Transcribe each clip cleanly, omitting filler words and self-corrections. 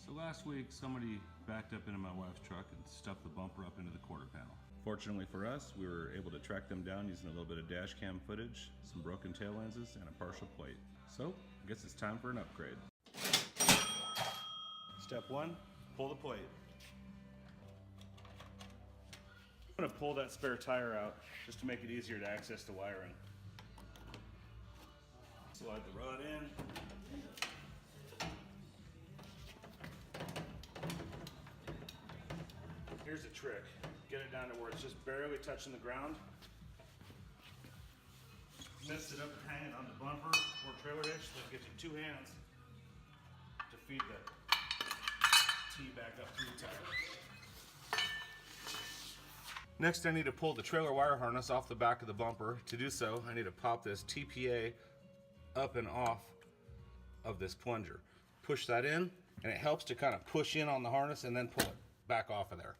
So last week somebody backed up into my wife's truck and stuffed the bumper up into the quarter panel. Fortunately for us, we were able to track them down using a little bit of dash cam footage, some broken tail lenses, and a partial plate. So, I guess it's time for an upgrade. Step 1, pull the plate. I'm going to pull that spare tire out just to make it easier to access the wiring. Slide the rod in. Here's the trick. Get it down to where it's just barely touching the ground. Lift it up and hang it on the bumper or trailer hitch. That gives you two hands to feed the T back up through the tire. Next, I need to pull the trailer wire harness off the back of the bumper. To do so, I need to pop this TPA up and off of this plunger. Push that in, and it helps to kind of push in on the harness and then pull it back off of there.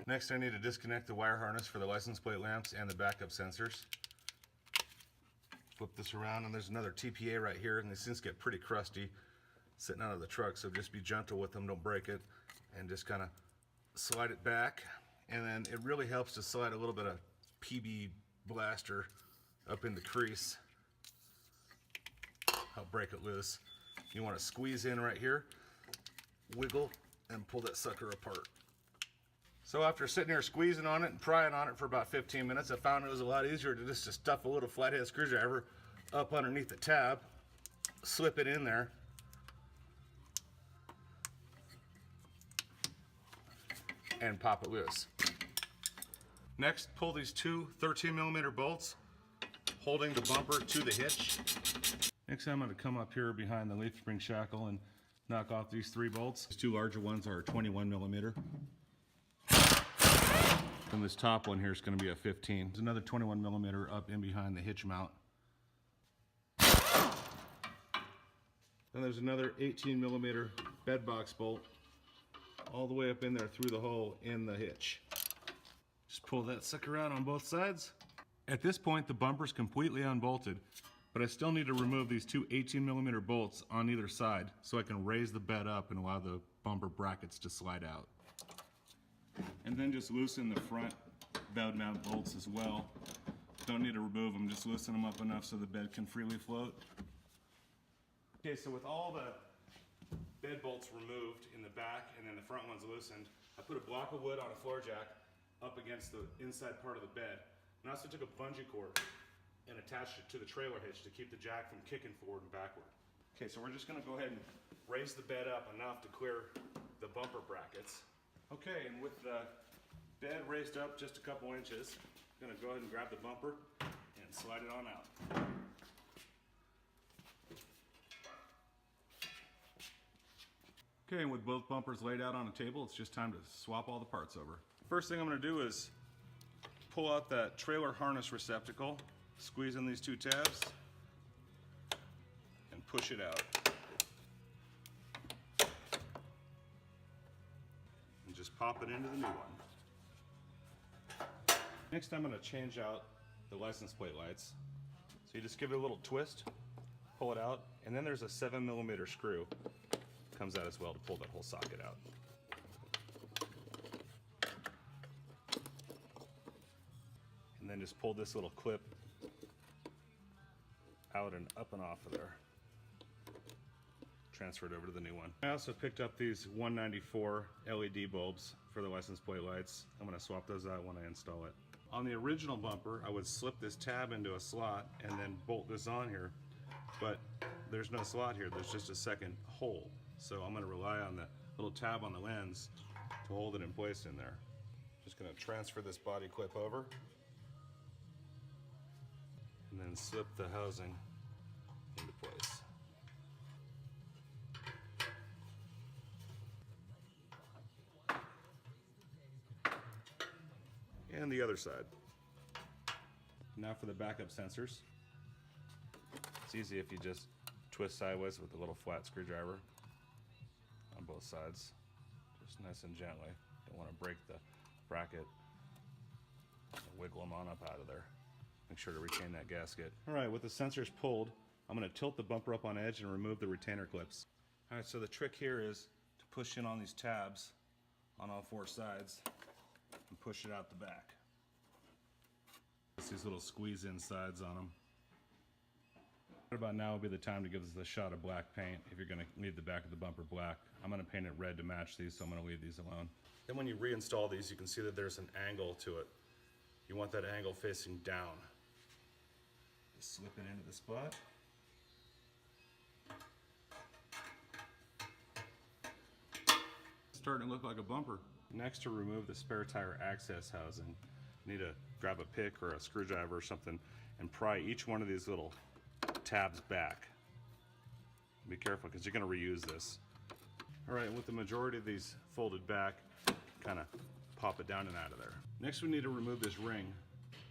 Next, I need to disconnect the wire harness for the license plate lamps and the backup sensors. Flip this around, and there's another TPA right here, and these things get pretty crusty sitting out of the truck, so just be gentle with them, don't break it, and just kind of slide it back. And then it really helps to slide a little bit of PB blaster up in the crease, help break it loose. You want to squeeze in right here, wiggle, and pull that sucker apart. So after sitting here squeezing on it and prying on it for about 15 minutes, I found it was a lot easier to just stuff a little flathead screwdriver up underneath the tab, slip it in there, and pop it loose. Next, pull these two 13mm bolts holding the bumper to the hitch. Next, I'm going to come up here behind the leaf spring shackle and knock off these 3 bolts. These 2 larger ones are 21mm. And this top one here is going to be a 15. There's another 21mm up in behind the hitch mount. Then there's another 18mm bed box bolt all the way up in there through the hole in the hitch. Just pull that sucker out on both sides. At this point, the bumper's completely unbolted, but I still need to remove these 2 18mm bolts on either side so I can raise the bed up and allow the bumper brackets to slide out. And then just loosen the front bed mount bolts as well. Don't need to remove them, just loosen them up enough so the bed can freely float. Okay, so with all the bed bolts removed in the back and then the front ones loosened, I put a block of wood on a floor jack up against the inside part of the bed. And I also took a bungee cord and attached it to the trailer hitch to keep the jack from kicking forward and backward. Okay, so we're just gonna go ahead and raise the bed up enough to clear the bumper brackets. Okay, and with the bed raised up just a couple inches, I'm gonna go ahead and grab the bumper and slide it on out. Okay, and with both bumpers laid out on a table, it's just time to swap all the parts over. First thing I'm gonna do is pull out that trailer harness receptacle, squeeze in these 2 tabs, and push it out. And just pop it into the new one. Next, I'm gonna change out the license plate lights. So you just give it a little twist, pull it out, and then there's a 7mm screw. Comes out as well to pull that whole socket out. And then just pull this little clip out and up and off of there. Transfer it over to the new one. I also picked up these 194 LED bulbs for the license plate lights. I'm going to swap those out when I install it. On the original bumper, I would slip this tab into a slot and then bolt this on here, but there's no slot here, there's just a second hole. So I'm going to rely on the little tab on the lens to hold it in place in there. Just going to transfer this body clip over and then slip the housing into place. And the other side. Now for the backup sensors. It's easy if you just twist sideways with a little flat screwdriver on both sides. Just nice and gently. Don't want to break the bracket. Wiggle them on up out of there. Make sure to retain that gasket. Alright, with the sensors pulled, I'm going to tilt the bumper up on edge and remove the retainer clips. Alright, so the trick here is to push in on these tabs on all four sides and push it out the back. It's these little squeeze in sides on them. Right about now would be the time to give this a shot of black paint if you're going to leave the back of the bumper black. I'm going to paint it red to match these, so I'm going to leave these alone. Then when you reinstall these, you can see that there's an angle to it. You want that angle facing down. Just slip it into the spot. It's starting to look like a bumper. Next, to remove the spare tire access housing, you need to grab a pick or a screwdriver or something and pry each one of these little tabs back. Be careful because you're going to reuse this. Alright, with the majority of these folded back, kind of pop it down and out of there. Next we need to remove this ring,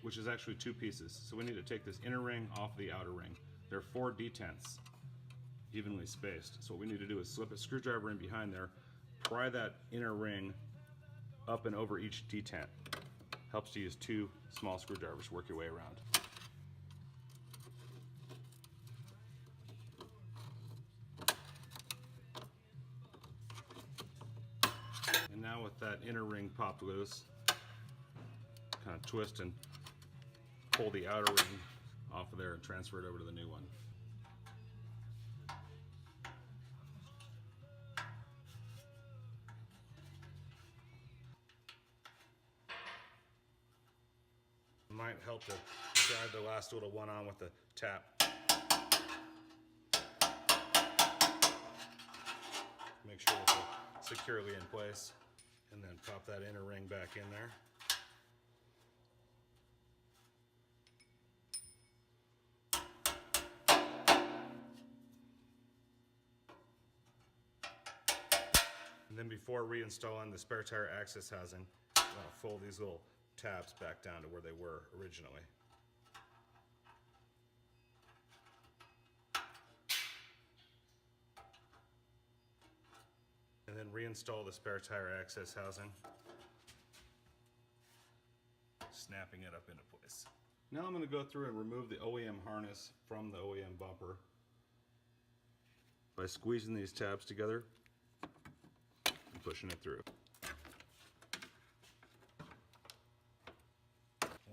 which is actually two pieces. So we need to take this inner ring off the outer ring. There are 4 detents, evenly spaced. So what we need to do is slip a screwdriver in behind there, pry that inner ring up and over each detent. Helps to use 2 small screwdrivers to work your way around. And now with that inner ring popped loose, kind of twist and pull the outer ring off of there and transfer it over to the new one. It might help to drive the last little one on with the tap. Make sure it's securely in place, and then pop that inner ring back in there. And then before reinstalling the spare tire access housing, I'm going to fold these little tabs back down to where they were originally. And then reinstall the spare tire access housing, snapping it up into place. Now I'm going to go through and remove the OEM harness from the OEM bumper by squeezing these tabs together and pushing it through.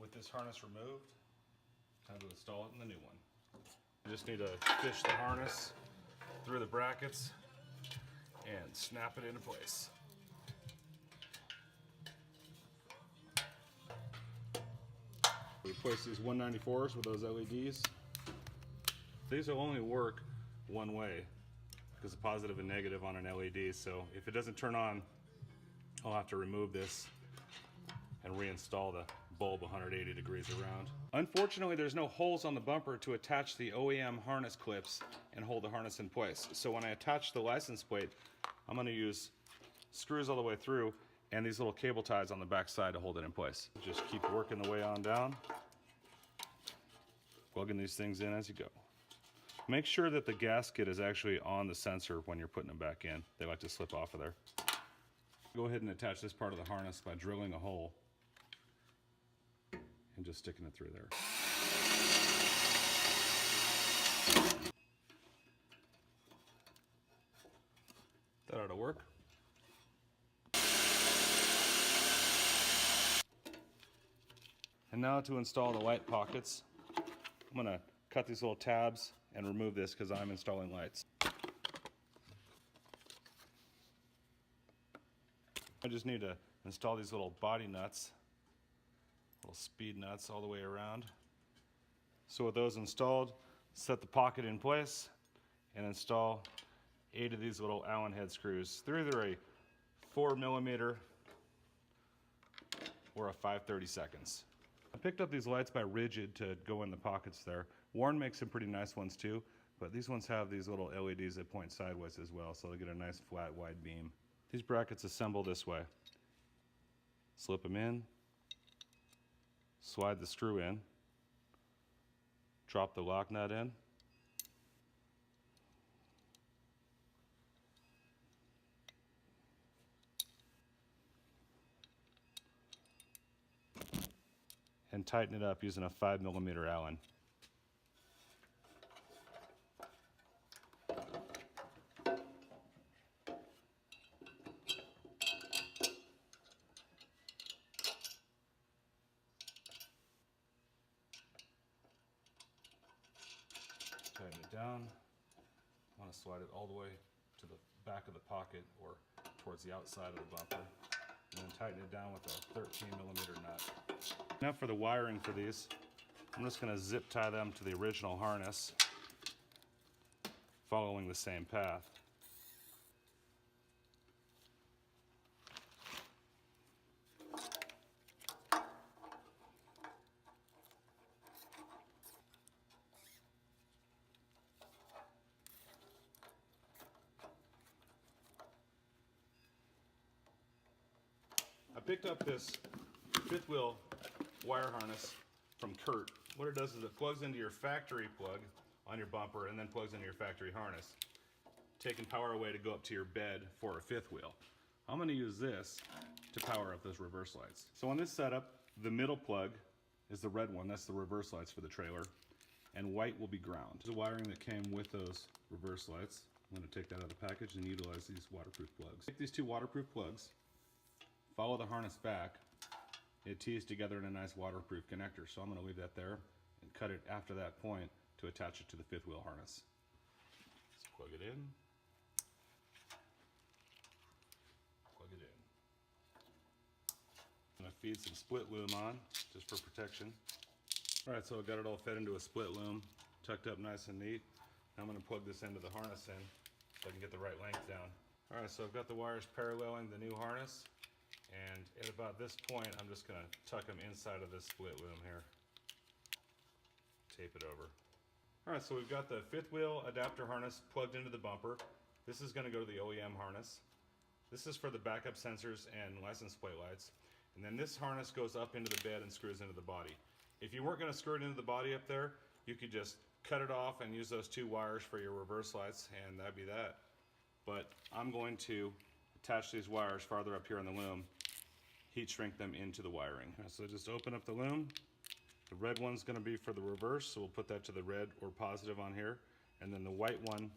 With this harness removed, time to install it in the new one. You just need to fish the harness through the brackets and snap it into place. Replace these 194s with those LEDs. These will only work one way because the positive and negative on an LED, so if it doesn't turn on, I'll have to remove this and reinstall the bulb 180 degrees around. Unfortunately, there's no holes on the bumper to attach the OEM harness clips and hold the harness in place. So when I attach the license plate, I'm going to use screws all the way through and these little cable ties on the back side to hold it in place. Just keep working the way on down, plugging these things in as you go. Make sure that the gasket is actually on the sensor when you're putting them back in. They like to slip off of there. Go ahead and attach this part of the harness by drilling a hole and just sticking it through there. That ought to work. And now to install the light pockets, I'm going to cut these little tabs and remove this because I'm installing lights. I just need to install these little body nuts, little speed nuts all the way around. So with those installed, set the pocket in place and install 8 of these little Allen head screws. They're either a 4mm or a 5/32. I picked up these lights by Rigid to go in the pockets there. Warren makes some pretty nice ones too, but these ones have these little LEDs that point sideways as well, so they get a nice flat wide beam. These brackets assemble this way. Slip them in, slide the screw in, drop the lock nut in, and tighten it up using a 5mm Allen. down. I want to slide it all the way to the back of the pocket or towards the outside of the bumper, and then tighten it down with a 13mm nut. Now for the wiring for these, I'm just going to zip tie them to the original harness, following the same path. I picked up this fifth wheel wire harness from Kurt. What it does is it plugs into your factory plug on your bumper and then plugs into your factory harness, taking power away to go up to your bed for a fifth wheel. I'm going to use this to power up those reverse lights. So on this setup, the middle plug is the red one. That's the reverse lights for the trailer. And white will be ground. The wiring that came with those reverse lights, I'm going to take that out of the package and utilize these waterproof plugs. Take these two waterproof plugs, follow the harness back. It tees together in a nice waterproof connector, so I'm going to leave that there and cut it after that point to attach it to the fifth wheel harness. Let's plug it in. Plug it in. I'm going to feed some split loom on, just for protection. Alright, so I've got it all fed into a split loom, tucked up nice and neat. Now I'm going to plug this end of the harness in so I can get the right length down. Alright, so I've got the wires paralleling the new harness. And at about this point, I'm just going to tuck them inside of this split loom here. Tape it over. Alright, so we've got the fifth wheel adapter harness plugged into the bumper. This is going to go to the OEM harness. This is for the backup sensors and license plate lights. And then this harness goes up into the bed and screws into the body. If you weren't going to screw it into the body up there, you could just cut it off and use those two wires for your reverse lights, and that'd be that. But I'm going to attach these wires farther up here in the loom, heat shrink them into the wiring. So just open up the loom. The red one's going to be for the reverse, so we'll put that to the red or positive on here. And then the white one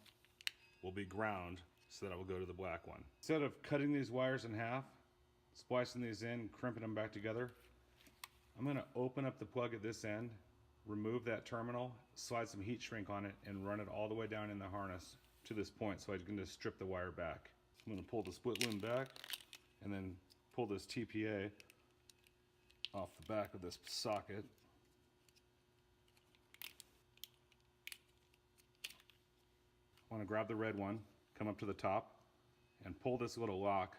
will be ground, so that it will go to the black one. Instead of cutting these wires in half, splicing these in, crimping them back together, I'm going to open up the plug at this end, remove that terminal, slide some heat shrink on it, and run it all the way down in the harness to this point so I can just strip the wire back. I'm going to pull the split loom back and then pull this TPA off the back of this socket. I want to grab the red one, come up to the top, and pull this little lock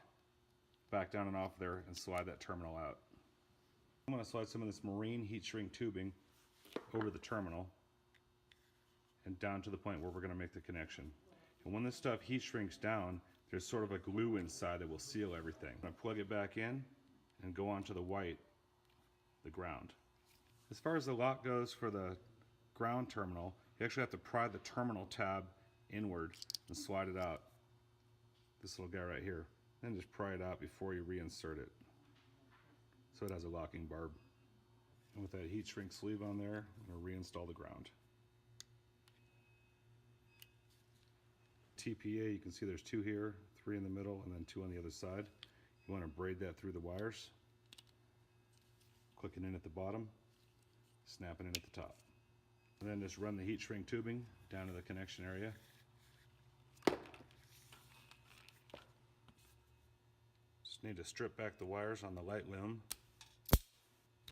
back down and off there and slide that terminal out. I'm going to slide some of this marine heat shrink tubing over the terminal and down to the point where we're going to make the connection. And when this stuff heat shrinks down, there's sort of a glue inside that will seal everything. I'm going to plug it back in and go on to the white, the ground. As far as the lock goes for the ground terminal, you actually have to pry the terminal tab inward and slide it out. This little guy right here. Then just pry it out before you reinsert it, so it has a locking barb. And with that heat shrink sleeve on there, I'm going to reinstall the ground. TPA, you can see there's two here, 3 in the middle, and then 2 on the other side. You want to braid that through the wires. Clicking in at the bottom, snapping in at the top. And then just run the heat shrink tubing down to the connection area. Just need to strip back the wires on the light loom.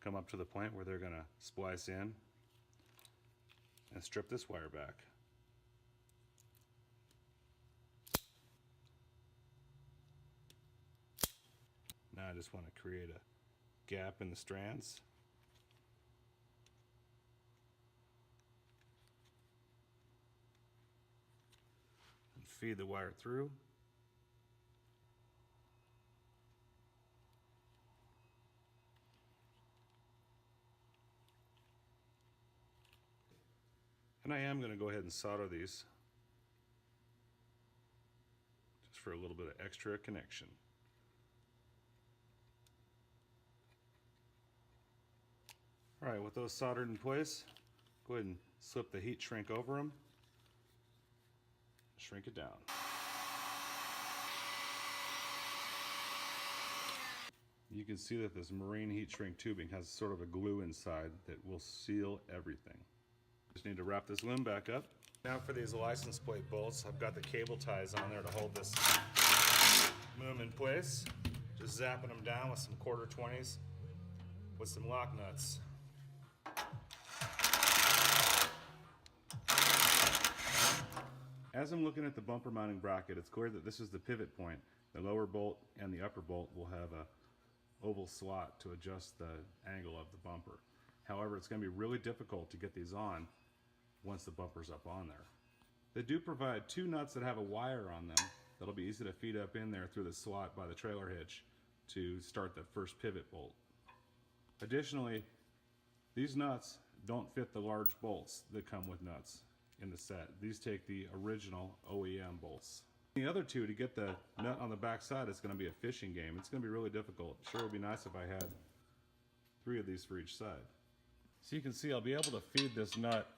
Come up to the point where they're going to splice in and strip this wire back. Now I just want to create a gap in the strands. And feed the wire through. And I am going to go ahead and solder these just for a little bit of extra connection. Alright, with those soldered in place, go ahead and slip the heat shrink over them. Shrink it down. You can see that this marine heat shrink tubing has sort of a glue inside that will seal everything. Just need to wrap this loom back up Now for these license plate bolts, I've got the cable ties on there to hold this boom in place. Just zapping them down with some 1/4-20s with some lock nuts. As I'm looking at the bumper mounting bracket, it's clear that this is the pivot point. The lower bolt and the upper bolt will have a oval slot to adjust the angle of the bumper. However, it's going to be really difficult to get these on once the bumper's up on there. They do provide 2 nuts that have a wire on them that'll be easy to feed up in there through the slot by the trailer hitch to start the first pivot bolt. Additionally, these nuts don't fit the large bolts that come with nuts in the set. These take the original OEM bolts. The other 2, to get the nut on the back side, is going to be a fishing game. It's going to be really difficult. Sure, it would be nice if I had 3 of these for each side. So you can see I'll be able to feed this nut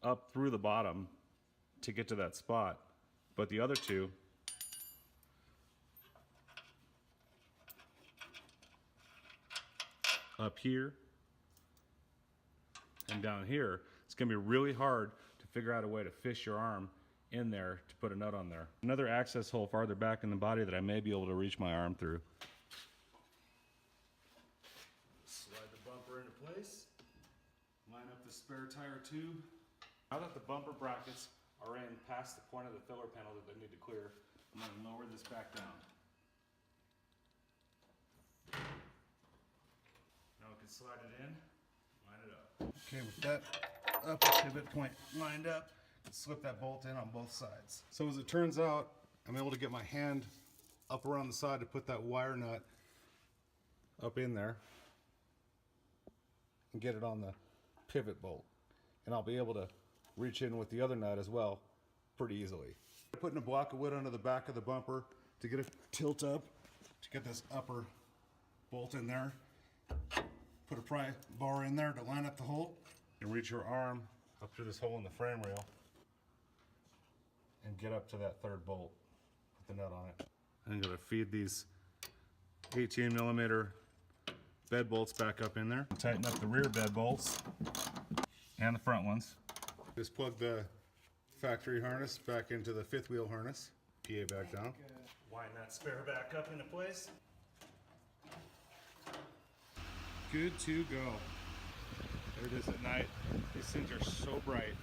up through the bottom to get to that spot, but the other 2 up here and down here, it's going to be really hard to figure out a way to fish your arm in there to put a nut on there. Another access hole farther back in the body that I may be able to reach my arm through. Slide the bumper into place. Line up the spare tire tube. Now that the bumper brackets are in past the point of the filler panel that they need to clear, I'm going to lower this back down. Now we can slide it in, line it up. Okay, with that upper pivot point lined up, slip that bolt in on both sides. So as it turns out, I'm able to get my hand up around the side to put that wire nut up in there and get it on the pivot bolt. And I'll be able to reach in with the other nut as well pretty easily. Putting a block of wood under the back of the bumper to get it tilt up, to get this upper bolt in there. Put a pry bar in there to line up the hole and reach your arm up through this hole in the frame rail and get up to that 3rd bolt with the nut on it. I'm going to feed these 18mm bed bolts back up in there. Tighten up the rear bed bolts and the front ones. Just plug the factory harness back into the 5th wheel harness. PA back down. Wind that spare back up into place. Good to go. There it is at night. These things are so bright.